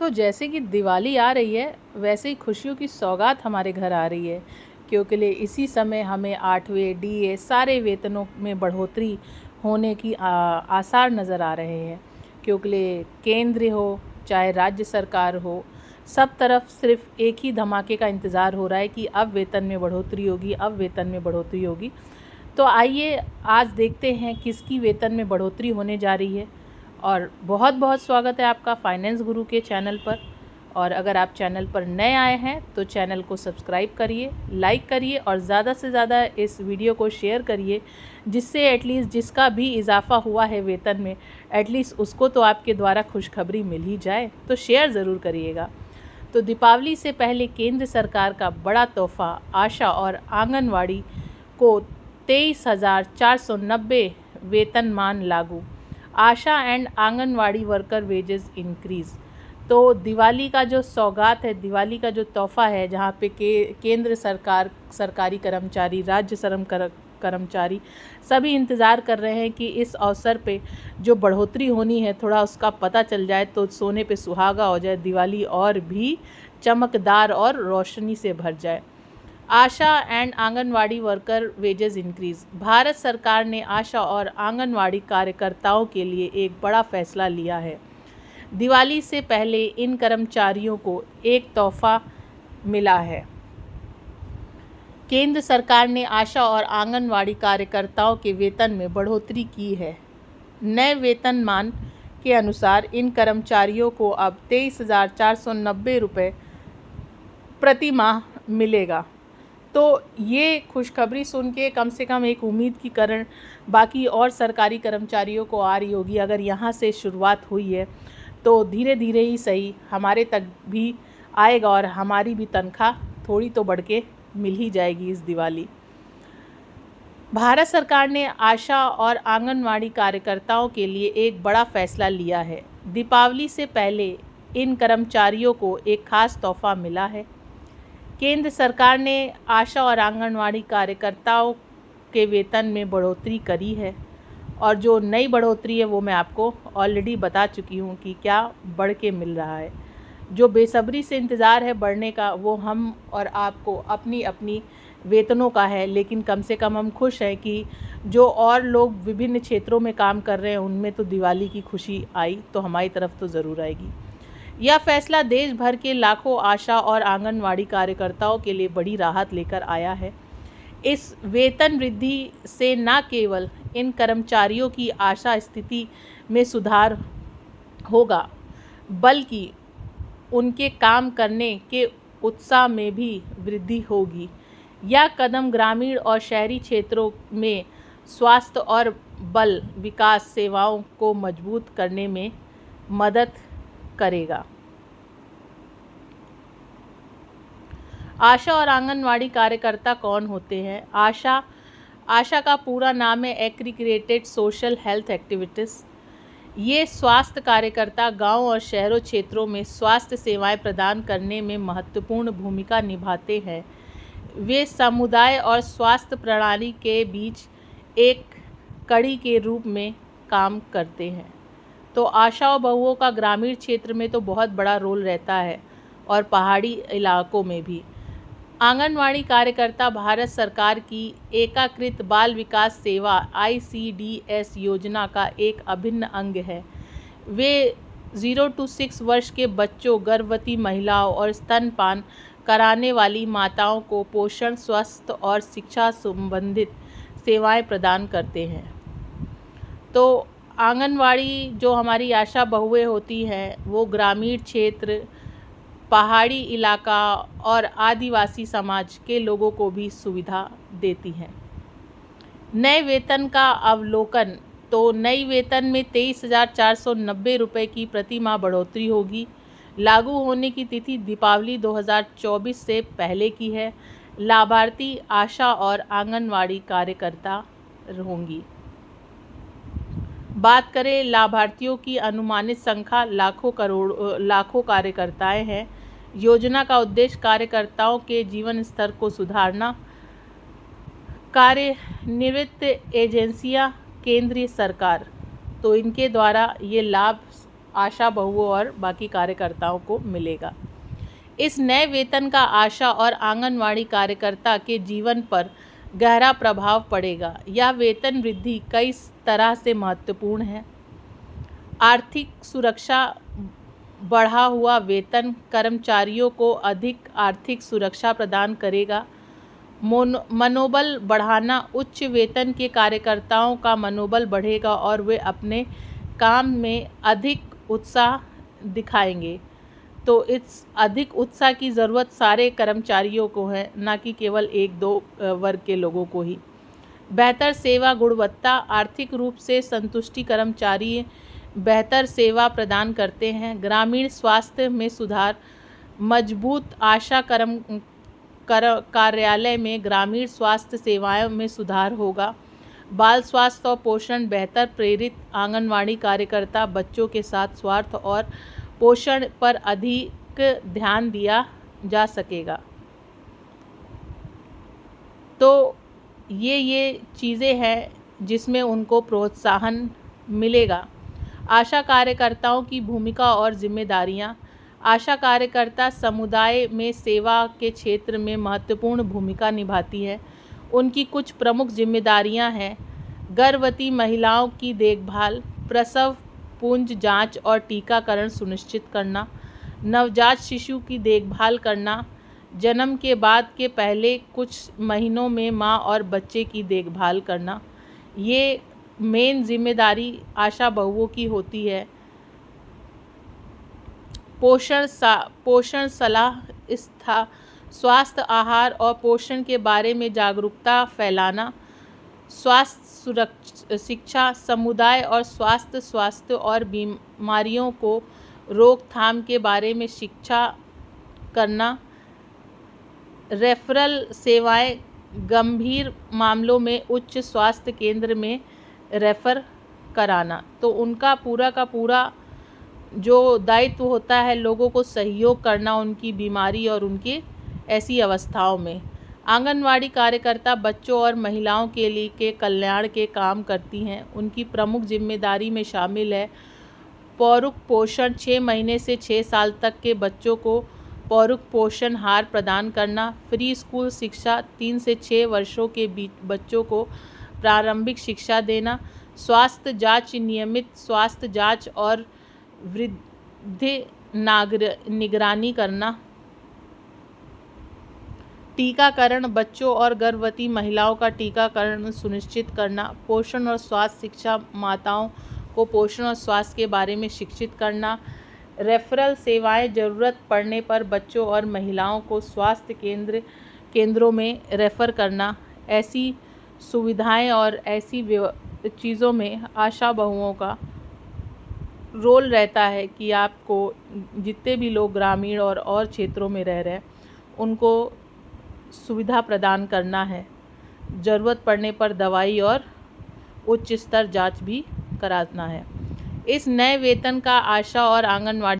तो जैसे कि दिवाली आ रही है, वैसे ही खुशियों की सौगात हमारे घर आ रही है, क्योंकि इसी समय हमें 8वें डीए सारे वेतनों में बढ़ोतरी होने की आसार नज़र आ रहे हैं। क्योंकि केंद्र हो चाहे राज्य सरकार हो, सब तरफ सिर्फ एक ही धमाके का इंतज़ार हो रहा है कि अब वेतन में बढ़ोतरी होगी, अब वेतन में बढ़ोतरी होगी। तो आइए आज देखते हैं किसकी वेतन में बढ़ोतरी होने जा रही है। और बहुत बहुत स्वागत है आपका फाइनेंस गुरु के चैनल पर। और अगर आप चैनल पर नए आए हैं तो चैनल को सब्सक्राइब करिए, लाइक करिए और ज़्यादा से ज़्यादा इस वीडियो को शेयर करिए, जिससे एटलीस्ट जिसका भी इजाफ़ा हुआ है वेतन में, एटलीस्ट उसको तो आपके द्वारा खुशखबरी मिल ही जाए। तो शेयर ज़रूर करिएगा। तो दीपावली से पहले केंद्र सरकार का बड़ा तोहफ़ा, आशा और आंगनवाड़ी को 23,490 वेतनमान लागू। ASHA and anganwadi worker wages increase. तो दिवाली का जो सौगात है, दिवाली का जो तोहफ़ा है, जहाँ पे केंद्र सरकार, सरकारी कर्मचारी, राज्य कर्मचारी सभी इंतज़ार कर रहे हैं कि इस अवसर पे जो बढ़ोतरी होनी है थोड़ा उसका पता चल जाए तो सोने पे सुहागा हो जाए, दिवाली और भी चमकदार और रोशनी से भर जाए। ASHA and anganwadi worker wages increase. Bharat सरकार ने आशा और आंगनवाड़ी कार्यकर्ताओं के लिए एक बड़ा फैसला लिया है। दिवाली से पहले इन कर्मचारियों को एक तोहफ़ा मिला है। केंद्र सरकार ने आशा और आंगनवाड़ी कार्यकर्ताओं के वेतन में बढ़ोतरी की है। नए वेतनमान के अनुसार इन कर्मचारियों को अब 23,490 रुपये प्रति माह मिलेगा। तो ये खुशखबरी सुन के कम से कम एक उम्मीद की किरण बाकी और सरकारी कर्मचारियों को आ रही होगी। अगर यहाँ से शुरुआत हुई है तो धीरे धीरे ही सही हमारे तक भी आएगा और हमारी भी तनख्वाह थोड़ी तो बढ़ के मिल ही जाएगी इस दिवाली। भारत सरकार ने आशा और आंगनवाड़ी कार्यकर्ताओं के लिए एक बड़ा फैसला लिया है। दीपावली से पहले इन कर्मचारियों को एक खास तोहफ़ा मिला है। केंद्र सरकार ने आशा और आंगनवाड़ी कार्यकर्ताओं के वेतन में बढ़ोतरी करी है और जो नई बढ़ोतरी है वो मैं आपको ऑलरेडी बता चुकी हूँ कि क्या बढ़ के मिल रहा है। जो बेसब्री से इंतज़ार है बढ़ने का वो हम और आपको अपनी अपनी वेतनों का है, लेकिन कम से कम हम खुश हैं कि जो और लोग विभिन्न क्षेत्रों में काम कर रहे हैं उनमें तो दिवाली की खुशी आई तो हमारी तरफ तो ज़रूर आएगी। यह फैसला देश भर के लाखों आशा और आंगनवाड़ी कार्यकर्ताओं के लिए बड़ी राहत लेकर आया है। इस वेतन वृद्धि से न केवल इन कर्मचारियों की आशा स्थिति में सुधार होगा, बल्कि उनके काम करने के उत्साह में भी वृद्धि होगी। यह कदम ग्रामीण और शहरी क्षेत्रों में स्वास्थ्य और बल विकास सेवाओं को मजबूत करने में मदद करेगा। आशा और आंगनवाड़ी कार्यकर्ता कौन होते हैं? आशा का पूरा नाम है एग्रीगेटेड सोशल हेल्थ एक्टिविटीज़। ये स्वास्थ्य कार्यकर्ता गांव और शहरों क्षेत्रों में स्वास्थ्य सेवाएं प्रदान करने में महत्वपूर्ण भूमिका निभाते हैं। वे समुदाय और स्वास्थ्य प्रणाली के बीच एक कड़ी के रूप में काम करते हैं। तो आशा बहुओं का ग्रामीण क्षेत्र में तो बहुत बड़ा रोल रहता है और पहाड़ी इलाकों में भी। आंगनवाड़ी कार्यकर्ता भारत सरकार की एकीकृत बाल विकास सेवा ICDS योजना का एक अभिन्न अंग है। वे 0 to 6 वर्ष के बच्चों, गर्भवती महिलाओं और स्तनपान कराने वाली माताओं को पोषण, स्वास्थ्य और शिक्षा संबंधित सेवाएं प्रदान करते हैं। तो आंगनवाड़ी जो हमारी आशा बहुएं होती हैं वो ग्रामीण क्षेत्र, पहाड़ी इलाका और आदिवासी समाज के लोगों को भी सुविधा देती हैं। नए वेतन का अवलोकन। तो नई वेतन में 23,490 रुपये की प्रति माह बढ़ोतरी होगी। लागू होने की तिथि दीपावली 2024 से पहले की है। लाभार्थी आशा और आंगनवाड़ी कार्यकर्ता होंगी। बात करें लाभार्थियों की अनुमानित संख्या लाखों कार्यकर्ताएं हैं। योजना का उद्देश्य कार्यकर्ताओं के जीवन स्तर को सुधारना। कार्यनिवृत्त एजेंसियां, केंद्रीय सरकार, तो इनके द्वारा ये लाभ आशा बहुओं और बाकी कार्यकर्ताओं को मिलेगा। इस नए वेतन का आशा और आंगनवाड़ी कार्यकर्ता के जीवन पर गहरा प्रभाव पड़ेगा। यह वेतन वृद्धि कई तरह से महत्वपूर्ण है। आर्थिक सुरक्षा। बढ़ा हुआ वेतन कर्मचारियों को अधिक आर्थिक सुरक्षा प्रदान करेगा। मनोबल बढ़ाना। उच्च वेतन के कार्यकर्ताओं का मनोबल बढ़ेगा और वे अपने काम में अधिक उत्साह दिखाएंगे। तो इस अधिक उत्साह की ज़रूरत सारे कर्मचारियों को है, ना कि केवल एक दो वर्ग के लोगों को ही। बेहतर सेवा गुणवत्ता। आर्थिक रूप से संतुष्टि कर्मचारी बेहतर सेवा प्रदान करते हैं। ग्रामीण स्वास्थ्य में सुधार। मजबूत आशा कार्यालय में ग्रामीण स्वास्थ्य सेवाओं में सुधार होगा। बाल स्वास्थ्य और पोषण बेहतर प्रेरित। आंगनवाड़ी कार्यकर्ता बच्चों के साथ स्वास्थ्य और पोषण पर अधिक ध्यान दिया जा सकेगा। तो ये चीज़ें हैं जिसमें उनको प्रोत्साहन मिलेगा। आशा कार्यकर्ताओं की भूमिका और जिम्मेदारियां। आशा कार्यकर्ता समुदाय में सेवा के क्षेत्र में महत्वपूर्ण भूमिका निभाती है। उनकी कुछ प्रमुख जिम्मेदारियां हैं। गर्भवती महिलाओं की देखभाल, प्रसव पूर्व जांच और टीकाकरण सुनिश्चित करना, नवजात शिशु की देखभाल करना, जन्म के बाद के पहले कुछ महीनों में मां और बच्चे की देखभाल करना। ये मेन जिम्मेदारी आशा बहुओं की होती है। पोषण सलाह, स्वास्थ्य आहार और पोषण के बारे में जागरूकता फैलाना। स्वास्थ्य शिक्षा, समुदाय और स्वास्थ्य और बीमारियों को रोकथाम के बारे में शिक्षा करना। रेफरल सेवाएं, गंभीर मामलों में उच्च स्वास्थ्य केंद्र में रेफर कराना। तो उनका पूरा का पूरा जो दायित्व होता है लोगों को सहयोग करना उनकी बीमारी और उनकी ऐसी अवस्थाओं में। आंगनवाड़ी कार्यकर्ता बच्चों और महिलाओं के कल्याण के काम करती हैं। उनकी प्रमुख जिम्मेदारी में शामिल है पौरुष पोषण। 6 महीने से 6 साल तक के बच्चों को पौरुष पोषण आहार प्रदान करना। फ्री स्कूल शिक्षा। 3 से 6 वर्षों के बीच बच्चों को प्रारंभिक शिक्षा देना। स्वास्थ्य जांच, नियमित स्वास्थ्य जांच और वृद्धि निगरानी करना। टीकाकरण, बच्चों और गर्भवती महिलाओं का टीकाकरण सुनिश्चित करना। पोषण और स्वास्थ्य शिक्षा, माताओं को पोषण और स्वास्थ्य के बारे में शिक्षित करना। रेफरल सेवाएं, ज़रूरत पड़ने पर बच्चों और महिलाओं को स्वास्थ्य केंद्रों में रेफ़र करना। ऐसी सुविधाएं और ऐसी चीज़ों में आशा बहुओं का रोल रहता है कि आपको जितने भी लोग ग्रामीण और क्षेत्रों में रह रहे हैं उनको सुविधा प्रदान करना है। ज़रूरत पड़ने पर दवाई और उच्च स्तर जांच भी कराना है। इस नए वेतन का आशा और आंगनवाड़ी